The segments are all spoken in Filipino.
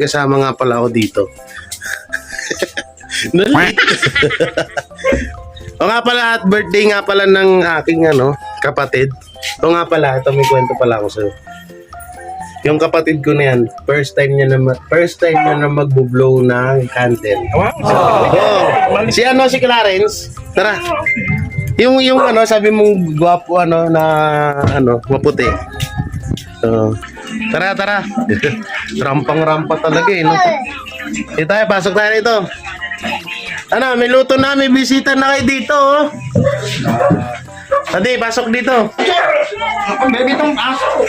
kasama nga pala ako dito. Nalit. O nga pala, at birthday nga pala ng aking kapatid. O nga pala, ito may kwento pala ako sa'yo. Yung kapatid ko na yan, first time niya na magbo-blow ng candle. Oh. Si Clarence, tara. Yung sabi mong gwapo maputi. So, tara. Rampang-rampa talaga no. Tayo, pasok tayo nito. May luto na, may bisita na kayo dito Adi, pasok dito. Baby tong aso.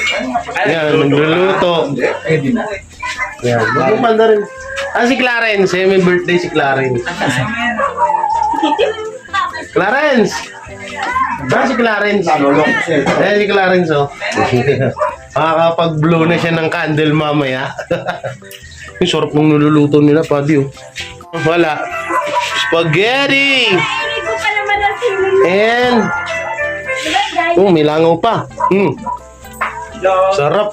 Yan, nagluluto. Yan, magpupanda rin. Si Clarence, may birthday si Clarence. Clarence! Si Clarence. Si Clarence, makakapag-blow na siya ng candle mamaya. Yung sarap nung niluluto nila, padi Wala. Spaghetti! And may langaw pa. Sarap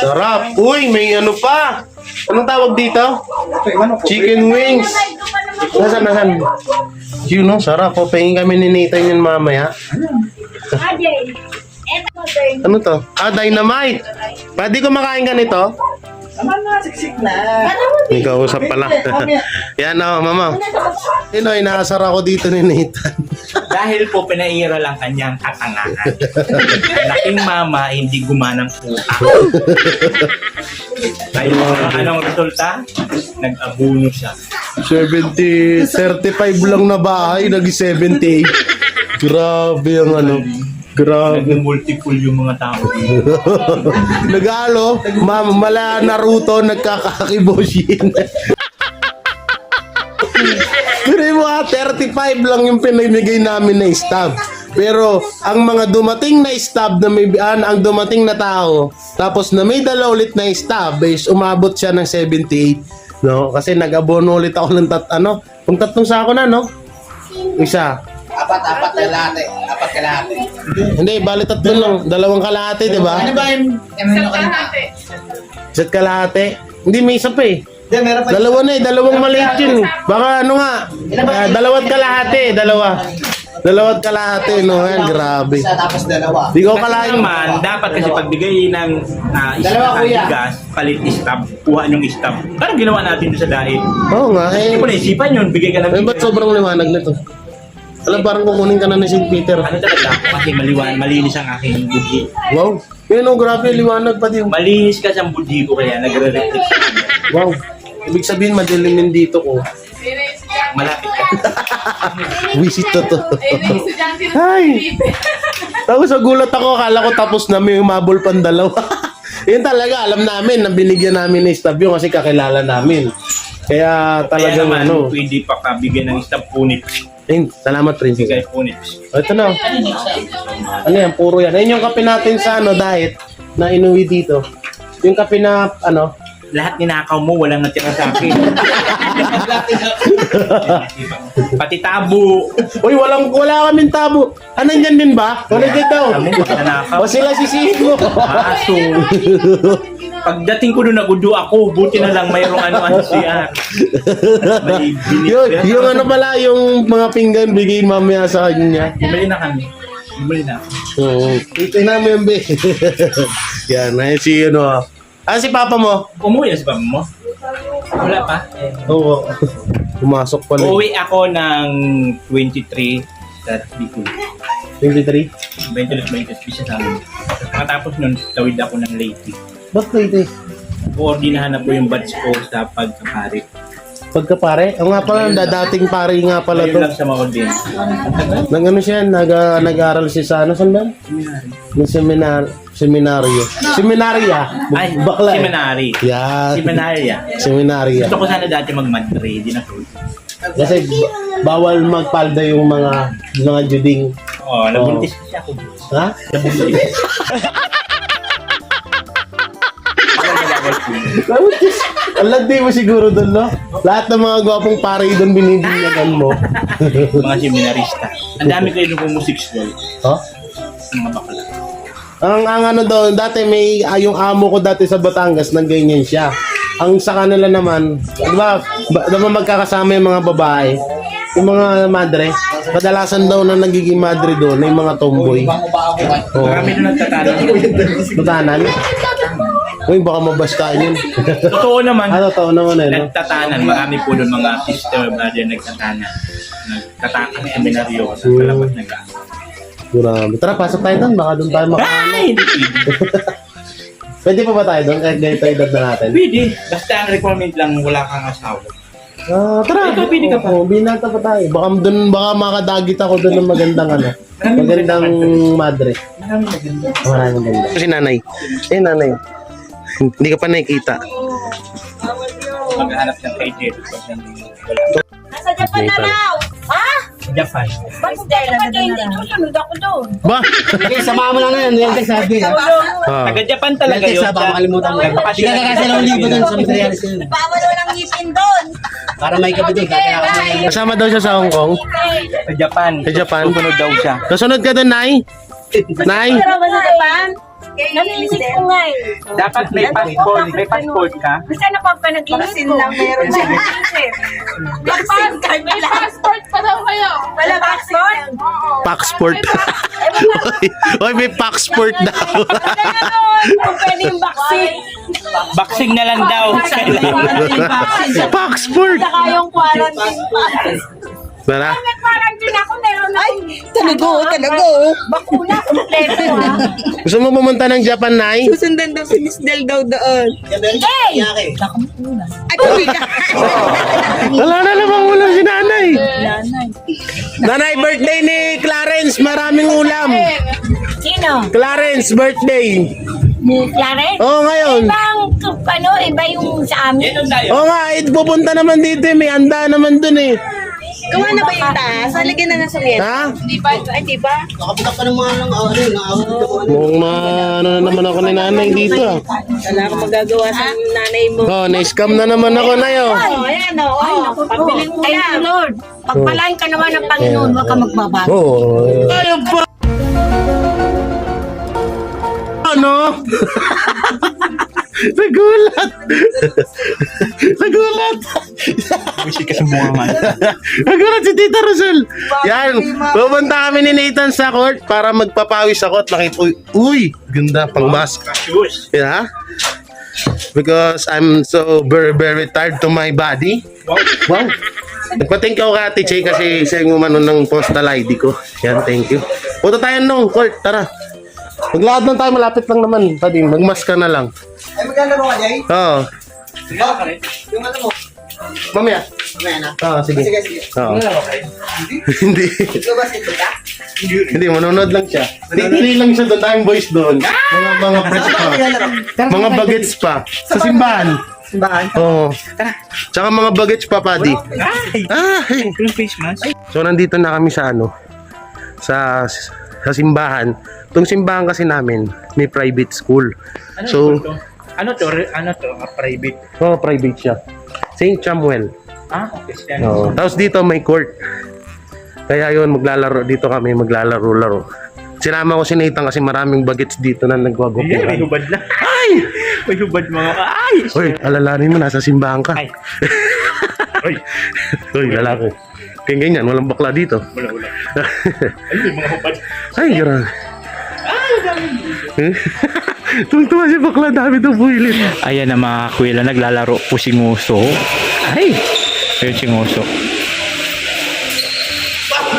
Sarap. Uy, may pa. Anong tawag dito? Chicken wings. Nasaan? Sarap pahingin kami ni Nathan yun mamaya. Ano to? Dynamite. Pwede ko makain ganito? Siksik na. May kausap pala. Yan mama. Inaasar ako dito ni Nathan. Dahil po pinairal ang kanyang katangahan. Laking mama, hindi gumanang utak. Dahil anong resulta? Nag-abuno siya. 35 lang na bahay, nag-78. Grabe ang Grabe. Nag-multiple yung mga tao. Mala Naruto, nagkakakiboshin. Pero yung 35 lang yung pinamigay namin na stab. Pero ang mga dumating na stab na ang dumating na tao, tapos na may dala ulit na stab, is umabot siya ng 78. No? Kasi nag-abono ulit ako ng kung tatlong sako na, Isa. Apat kalahati. Hindi, bali tatlo lang. 2 kalahati, di ba? Ano ba yung kalahati? Isa't kalahati. Hindi, may isa pa Meron pa. 2 dalawang maliit yun. Baka 2 kalahati. 2 kalahati, grabe. Isa tapos 2. Di ko Kasi kalahin. naman, dapat kasi pagbigay ng Dalawa, kuya. bigas, palit stab, kuha yung stab. Parang ginawa natin doon sa dahil. Oo nga, Hindi mo naisipan yun, bigay ka ng ba't sobrang liwanag nito? Alam, parang kukunin ka na ni St. Peter. Ano talaga? Kasi malinis ang aking budgi. Wow. Grabe, liwanag pa din. Malinis kasi ang budgi ko kaya nagre-reflect. Wow. Ibig sabihin, madilimin dito ko. Malapit ka. Visit to. Hi! Tapos nagulat ako, akala ko tapos na may umabol pang 2. Yun talaga, alam namin na binigyan namin ng stab yun kasi kakilala namin. Kaya talagang Kaya naman, pwede pa kabigyan ng stab punit. Salamat, Prince. Bigay punit. Ito na. Ano yan? Puro yan. Ayun yung kape natin sa diet na inuwi dito. Yung kape na Lahat ninakaw mo, walang natira sa akin. Pati tabo. Uy, wala kaming tabo. Nandyan din ba? Wala dito. O sila sisihin mo. Aso. Pagdating ko doon, nagudo ako. Buti na lang mayroong CR. May binit. Yung pala, yung mga pinggan, bigay mamaya sa kanya. Bumili na kami. Bumili na ako. Oo. Ito namin, be. Yan, ayun si si Papa mo? Umuwi na si papa mo? Wala pa? Oo. Pumasok pala. Uuwi ako ng 23 sa Bicol. 23? 20 siya sa amin. Matapos nun, tawid ako ng Leyte. Ba't kayo Koordinahan na po yung batch ko sa pagkapari. Pagkapare? Nga pala, dating pare nga pala Ngayon to. lang sa ma-ordain. Siya, nag-aaral siya sa saan ba? Ng seminaryo. Seminarya. Ay, Bakla. seminary. Yan. Seminarya. Seminarya. Gusto ko sana dati mag-Madre, di na to. Kasi bawal magpalda yung mga juding. Nabuntis kasi ako. Ha? Nabuntis. Alagdi mo siguro doon, no? Lahat ng mga gwapong pare doon binibinyagan mo. Mga seminarista. Ang dami kayo nung homosexual. Ha? Mga bakla. Ang ano doon, dati may, yung amo ko dati sa Batangas, nang ganyan siya. Ang sa kanila naman, di ba magkakasama yung mga babae, yung mga madre, kadalasan daw na nagiging madre doon, yung mga tomboy. Oo. Marami na nagtatanong. Batanan? Uy, baka mabastaan yun. Totoo naman. Totoo naman eh, no? Nagtatanan. Marami po doon mga sister, brother, nagtatanan. Nagtatakan sa seminaryo. Sa palabas nag Grabe. Tara, pasok tayo doon. Baka doon tayo makaano. Ay, hindi pwede. Pwede pa ba tayo doon? Kahit ganito edad na natin. Pwede. Basta ang requirement lang, wala kang asawa. Tara. Ikaw, pwede ka pa. Oo, binata pa tayo. Baka makadagit ako doon ng magandang ano. Magandang madre. Marami maganda. Maraming ganda. Si nanay. Nanay. Hindi ka pa nakikita. Maghanap ng kay Jerry. Pag wala. Nasa Japan na raw. Ha? Japan. Bakit dapat kayo hindi susunod ako doon? Ba? Sama mo lang na yan. Yan text sabi. Taga Japan talaga Yan text yun. sabi. Makalimutan mo. Hindi ka kakasya ng libo doon sa materialis yun. Bawal walang ngipin doon. Para may kapatid. Kaya ako yan. Kasama daw siya sa Hong Kong. Sa Japan. Sa Japan. Susunod daw siya. Kasunod ka doon, Nay? Nay? Pero ba sa Japan? Namilisip ko nga eh. Dapat may passport. May passport ka. Basta napapanaginip ko. lang meron sa isip. Japan, may passport pa daw kayo. Wala passport? Passport. Oy, may passport daw. Wala na doon. Kung pwede yung vaccine. Boxing na lang daw. Passport. Saka yung quarantine pass. Tara. May quarantine ako, meron na. Ay, Talago. bakuna, kompleto ha. Gusto mo pumunta ng Japan, Nay? Susundan daw si Miss Del daw doon. Hey! Ay, hindi ka. Wala na namang ulam si Nanay. Nanay, birthday ni Clarence. Maraming ulam. Sino? Clarence, birthday. Ni Clarence? Oo, ngayon. Iba yung sa amin. Yan tayo. Oo nga, pupunta naman dito. May handa naman dun eh. Gawa na ba yung taas? Halagyan na nga sa yan. Ha? Di ba? Ay, di ba? Nakapitak ka ng mga nang-awit dito. Mukhang ano na naman ako ni Nanay dito. Ah. Wala akong magagawa sa nanay mo. Oh, na-scam na naman ako na yun. Oh, ayan o. Oh, pabiling mo Thank you, lang. Lord. Pagpalain ka naman ng Panginoon, huwag ka magbabago. Oo. Ayun pa. Ano? Nagulat. Nagulat. Wish ka sa mga man. Nagulat si Tita Rosel. Yan. Pupunta kami ni Nathan sa court para magpapawis ako at makita. Uy, ganda pang mask. Shoes. Yeah. Because I'm so very, very tired to my body. Wow. Nagpa-thank you ka Ate Che kasi siya yung umano ng postal ID ko. Yan, thank you. Punta tayo nung court, tara. Maglakad lang tayo, malapit lang naman. Pwede, magmask ka na lang. Ay, maglalaro ka, Jay? Oo. Yung ano mo? Mamaya. Mamaya na. Oo, sige. Sige, sige. Oo. Hindi. Ikaw ba si Tita? Hindi, manonood lang siya. Titili lang siya doon, tayong boys doon. Mga press pa. Mga bagets pa. Sa simbahan. Simbahan? Oo. Tsaka mga bagets pa, Paddy. Ay! Ay! Yung face mask. So, nandito na kami sa ano, sa simbahan. Itong simbahan kasi namin, may private school. So, Ano to? Private. oh, private siya. St. Samuel. Okay. Oo. Tapos dito may court. Kaya yun, maglalaro dito kami, maglalaro-laro. Sinama ko si Nathan kasi maraming bagets dito na May nagwagupihan. hubad na. Ay! May hubad mga ka. Ay! Uy, alalanin mo, nasa simbahan ka. Ay. Ay. Uy, lalaki. Kaya ganyan, walang bakla dito. Wala. Ay, may mga hubad. Ay, grabe. Tuwang-tuwa si bakla, dami itong buwilit. Ayan na mga kuwela, naglalaro po si Nguso. Ay! Ayun si Nguso.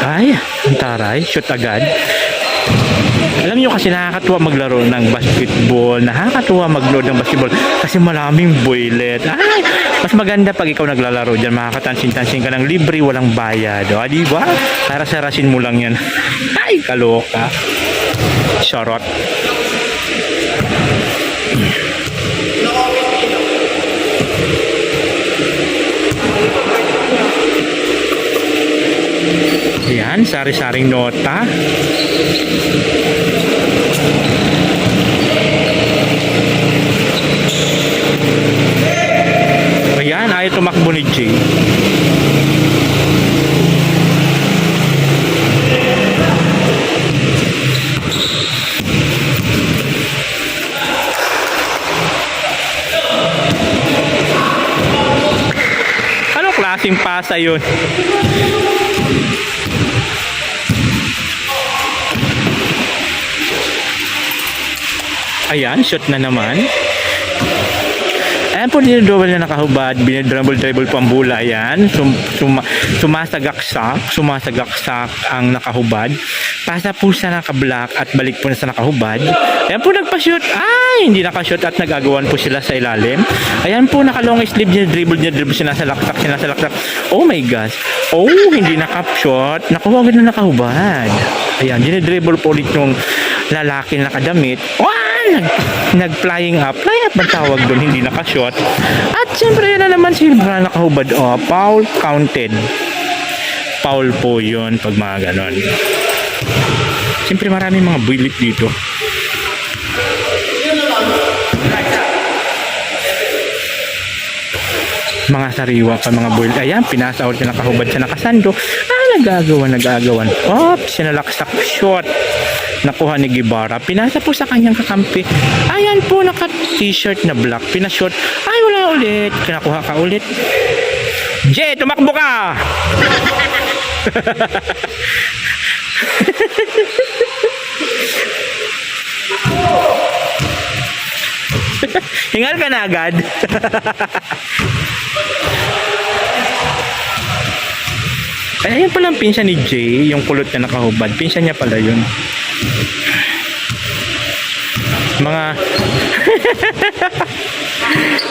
Ay, ang taray. Shoot agad. Alam nyo kasi nakakatuwa maglaro ng basketball. Nakakatuwa magload ng basketball kasi maraming boylet. Ay! Mas maganda pag ikaw naglalaro dyan. Makakatansin-tansin ka ng libre, walang bayad. O, di ba? Para sarasin mo lang yan. Ay, kaloka. Charot. Yan, sari-saring nota. Ayan, ayaw tumakbo ni Jay. klaseng pasa yun. Ayan, shot na naman. Ayan po, dinidouble na nakahubad, binidribble po ang bola. Ayan, sumasagaksak ang nakahubad. Pasa po sa nakablock at balik po na sa nakahubad. Ayan po, nagpa-shoot. Ay, hindi nakashoot at nagagawan po sila sa ilalim. Ayan po, naka-long sleeve, dinidribble, sinasalaksak. Oh my gosh. Oh, hindi nakap-shot. Nakuha agad na nakahubad. Ayan, dinidribble po ulit yung lalaki na nakadamit. Nag-flying up. Fly up ang tawag doon, hindi nakashot. At siyempre, yan na naman silver na nakahubad. Oh, foul counted. Foul po yun pag mga ganon. Siyempre, maraming mga builit dito. Mga sariwa pa, mga builit. Ayan, pinasa ulit na nakahubad sa nakasando. Nagagawan. Sinalaksak shot. Nakuha ni Gibara. Pinasa po sa kanyang kakampi. Ayan po, naka-t-shirt na black. Pinashot. Ay, wala ulit. Kinakuha ka ulit. Jay, tumakbo ka! Hingal ka na agad. Ay, ayun pala ang pinsan ni Jay, yung kulot na nakahubad. Pinsan niya pala yun. Mga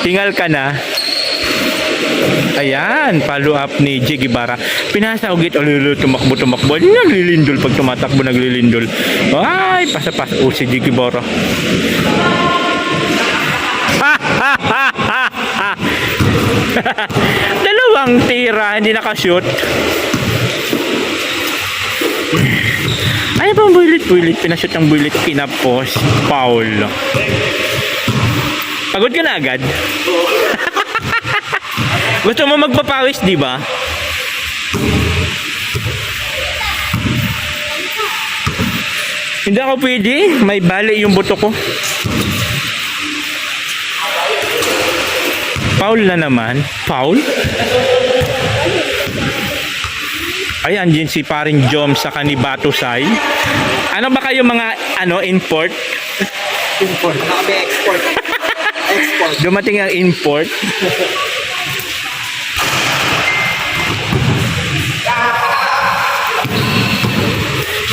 hingal ka na. Ayan, follow up ni Jay Gibara. Pinasa ugit, tumakbo. Naglilindol pag tumatakbo, naglilindol. Ay, pasa-pasa. Oh, si Jay Gibara. Dalawang tira, hindi nakashoot. Ay, pang builit. Pinashoot ang builit, kinapos. Foul. Pagod ka na agad? Gusto mo magpapawis, di ba? Hindi ako pwede. May bali yung buto ko. Foul na naman. Foul? Ayan din si paring Jom sa kanibato say. Ano ba kayo mga import? Import. Export. Export. Dumating ang import.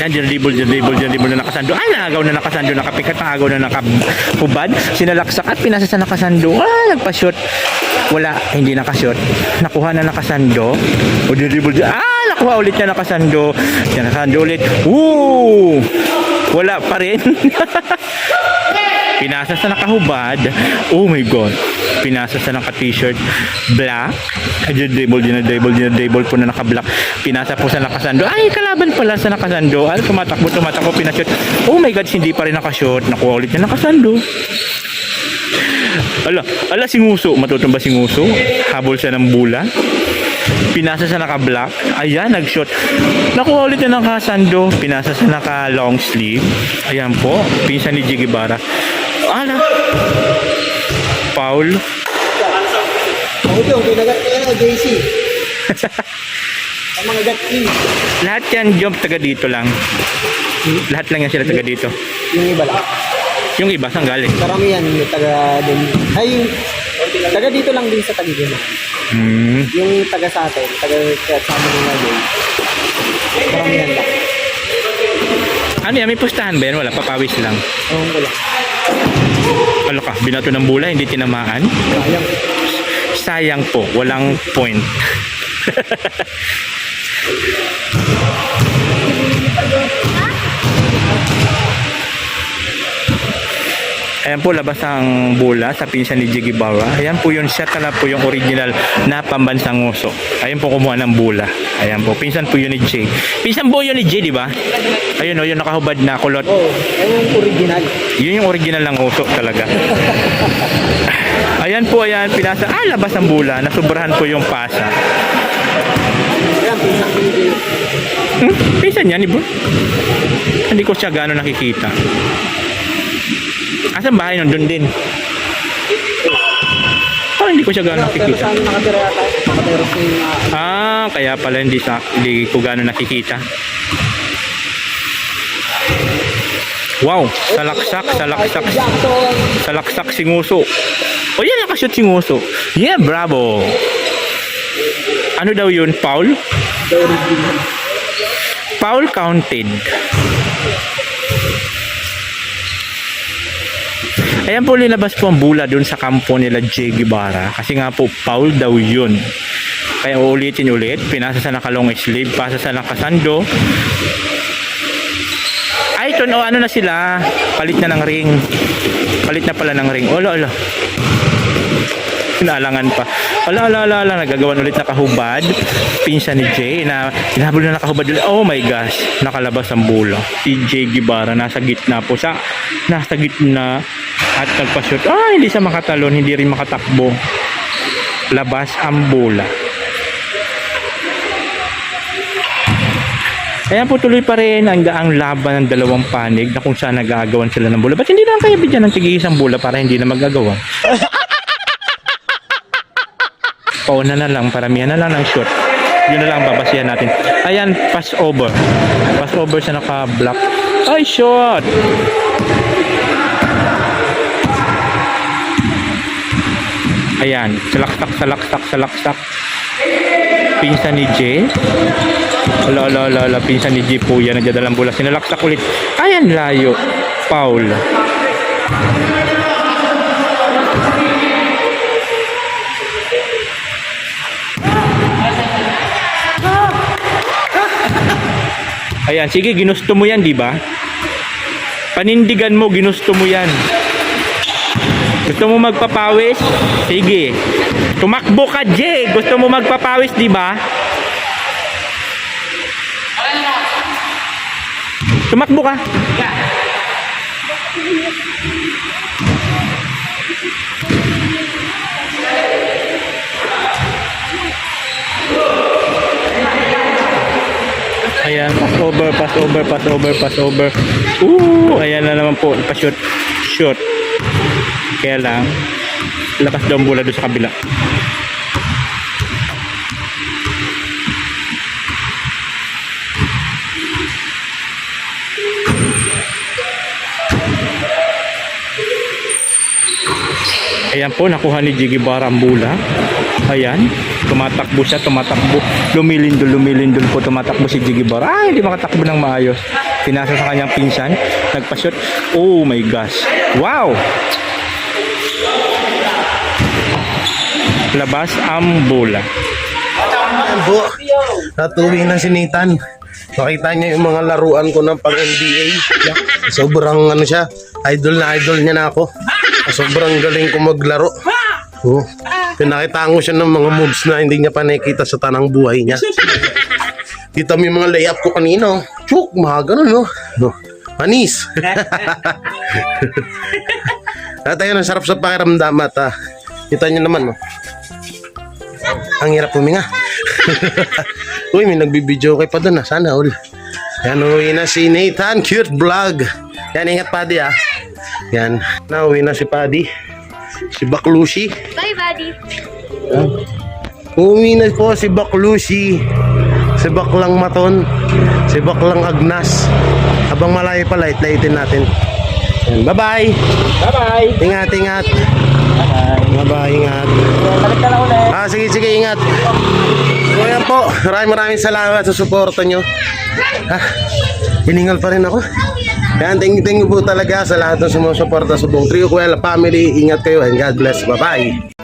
Yan, dinribble na nakasando. Ay, nagaw na nakasando, nakapikat, nagaw na nakahubad. Sinalaksak at pinasa sa nakasando. Nagpa-shot. Wala, hindi nakashot. Nakuha na nakasando. O dinribble. Nakuha ulit na nakasando. Nakasando ulit. Woo! Wala pa rin. Pinasa sa nakahubad. Oh my God. Pinasa sa naka-t-shirt black. Dinribble po na naka-black. Pinasa po sa nakasando. Ay, kalaban pala sa nakasando. Ay, tumatakbo, pinashot. Oh my God, hindi pa rin nakashot. Nakuha ulit na nakasando. Ala, si Nguso. Matutumba si Nguso. Habol siya ng bula. Pinasa sa naka-black. Ayan, nag-shot. Nakuha ulit na nakasando. Pinasa sa naka-long sleeve. Ayan po. Pinsan ni Jay Gibara. Ala. Foul. Yung pinagat niya, JC. Ang mga gat-in. Lahat yan, Jom, taga dito lang. Lahat lang yan sila taga dito. Yung iba lang. Yung iba, saan galing? Karamihan yung taga din. Ay, yung taga dito lang din sa Taguig. Yung taga sa atin, taga sa amin nila din. Karamihan lang. Ano yan, may pustahan ba yan? Wala, papawis lang. Wala. Ano ka, binato ng bola, hindi tinamaan? Sayang. Sayang po, walang point. Ayan po, labas ang bola sa pinsan ni Jay Gibara. Ayan po yun, siya tala po yung original na pambansang nguso. Ayan po kumuha ng bola. Ayan po, pinsan po yun ni Jay. Pinsan po yun ni Jay, di ba? Ayun o, yung nakahubad na kulot. Oo, yung original. Yun yung original ng nguso talaga. Ayan po, ayan, pinasa. Labas ang bola. Nasubrahan po yung pasa. Ayan, pinsan ko yung Pinsan yan, ibo? Hindi ko siya gano'n nakikita. Asan bahay nun? Doon din. Parang hindi po siya gano'ng nakikita. Pero saan nakatira yata? Nakatira sa Kaya pala hindi ko gano'ng nakikita. Wow, salaksak si Nguso. O yan, nakashoot si Nguso. Yeah, bravo. Ano daw yun, foul? Foul counted. Ayan po, linabas po ang bola dun sa kampo nila Jay Guevara. Kasi nga po, foul daw yun. Kaya uulitin ulit, pinasa sa nakalong sleeve, pasa sa nakasando. Ay, ito, ano na sila, palit na ng ring. Palit na pala ng ring. Ala. Pinaalangan pa. Ala, nagagawan ulit na kahubad. Pinsan ni Jay na hinahabol na nakahubad ulit. Oh my gosh, nakalabas ang bola. Si Jay Guevara nasa gitna po. Nasa gitna at nagpa-shoot. Hindi siya makatalon, hindi rin makatakbo. Labas ang bola. Kaya po tuloy pa rin ang laban ng dalawang panig na kung saan nagagawan sila ng bola. Ba't hindi lang kaya bigyan ng tig-isang bola para hindi na magagawa? Pauna na lang, paramihan na lang ng shot. Yun na lang babasihan natin. Ayan, pass over. Pass over siya naka-block. Ay, shot! Ayan, salaksak. Pinsan ni Jay. Ala, pinsan ni Jay po yan. Nagdadalang bola. Sinalaksak ulit. Ayan, layo. Foul. Ayan, sige, ginusto mo yan, di ba? Panindigan mo, ginusto mo yan. Gusto mo magpapawis? Sige. Tumakbo ka, Jay. Gusto mo magpapawis, di ba? Tumakbo ka. Ayan, pass over. Ayan na naman po, pa-shoot. Kaya lang, lakas daw ang bola doon sa kabila. Ayan po, nakuha ni Jay Guevara ang bola. Ayan, tumatakbo siya, lumilindol po, tumatakbo si Jay Guevara. Hindi makatakbo ng maayos. Pinasa sa kanyang pinsan, nagpa-shot. Oh my gosh. Wow! Labas ang bola. Ayan po, natuwi na si Nathan. Makita niya yung mga laruan ko ng pang-NBA. Sobrang siya, idol niya na ako. Sobrang galing ko maglaro. Pinakita ko siya ng mga moves na hindi niya pa nakikita sa tanang buhay niya. Kita mo yung mga layup ko kanina. Chuk, mga ganun, no? Manis. At ayun, ang sarap sa pakiramdam at kita niyo naman, no? Ang hirap puminga. Uy, may nagbibideo kay pa doon, sana all. Yan, uwi na si Nathan, cute vlog. Yan, ingat Paddy, Yan, nauwi na si Paddy. Si Baklushi. Bye, buddy. Uwi na po si Baklushi. Si Baklang Maton. Si Baklang Agnas. Habang malayo pa, light-lightin natin. Yan, bye-bye. Bye-bye. Ingat. Bye-bye, ingat. Balik ka lang ulit. Sige, ingat. So, yan po. Maraming salamat sa suporta nyo. Hiningal pa rin ako. Yan, thank you po talaga sa lahat ng sumusuporta sa buong Trio Kuwela family. Ingat kayo and God bless. Bye-bye.